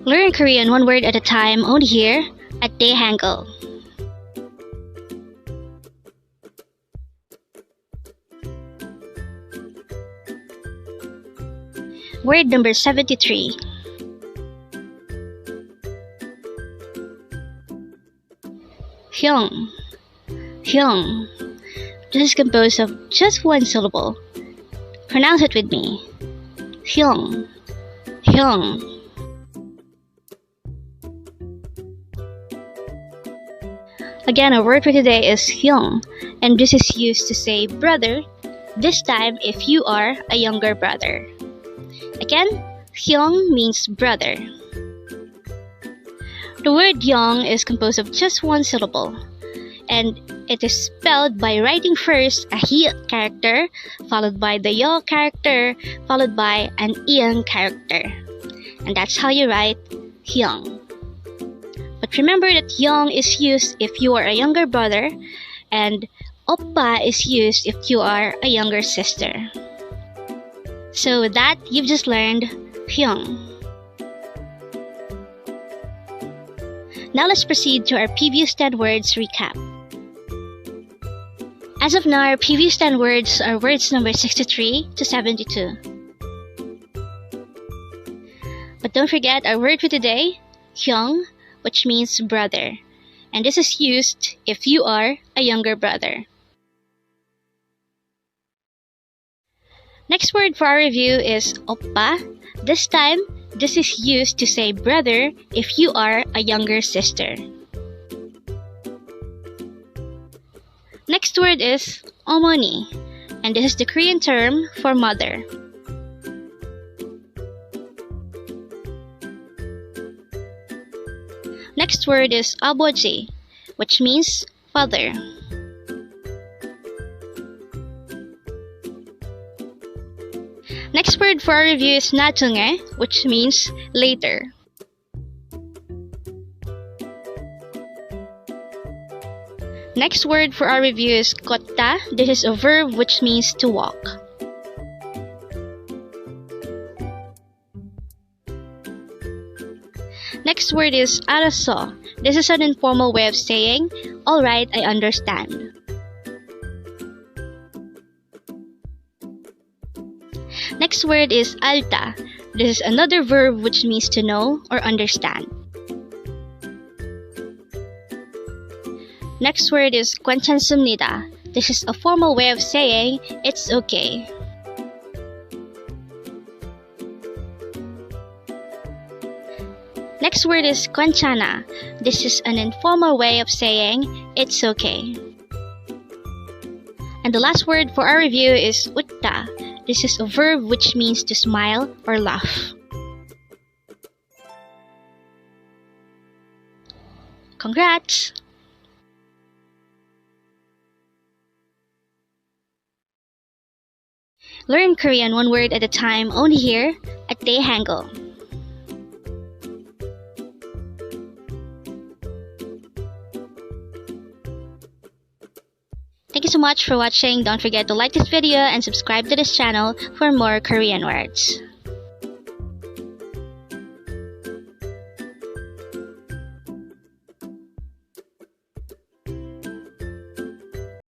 Learn Korean one word at a time only here at Dae-Hangul. Word number 73. HYEONG. HYEONG. This is composed of just one syllable. Pronounce it with me. HYEONG. HYEONG. Again, our word for today is HYEONG, and this is used to say brother, this time if you are a younger brother. Again, HYEONG means brother. The word YONG is composed of just one syllable, and it is spelled by writing first a HY character, followed by the YO character, followed by an IYEONG character. And that's how you write HYEONG. But remember that YONG is used if you are a younger brother, and oppa is used if you are a younger sister. So with that, you've just learned HYEONG. Now let's proceed to our previous 10 words recap. As of now, our previous 10 words are words number 63 to 72. But don't forget our word for today, HYEONG, which means brother. And this is used if you are a younger brother. Next word for our review is oppa. This time, this is used to say brother if you are a younger sister. Next word is omoni, and this is the Korean term for mother. Next word is aboji, which means father. Next word for our review is natunge, which means later. Next word for our review is kotta. This is a verb which means to walk. Next word is araso. This is an informal way of saying, alright, I understand. Next word is alta. This is another verb which means to know or understand. Next word is Gwaenchana. This is a formal way of saying it's okay. Next word is Gwaenchana. This is an informal way of saying it's okay. And the last word for our review is utta. This is a verb which means to smile or laugh. Congrats! Learn Korean one word at a time only here at Dae-Hangul. Thank you so much for watching. Don't forget to like this video and subscribe to this channel for more Korean words.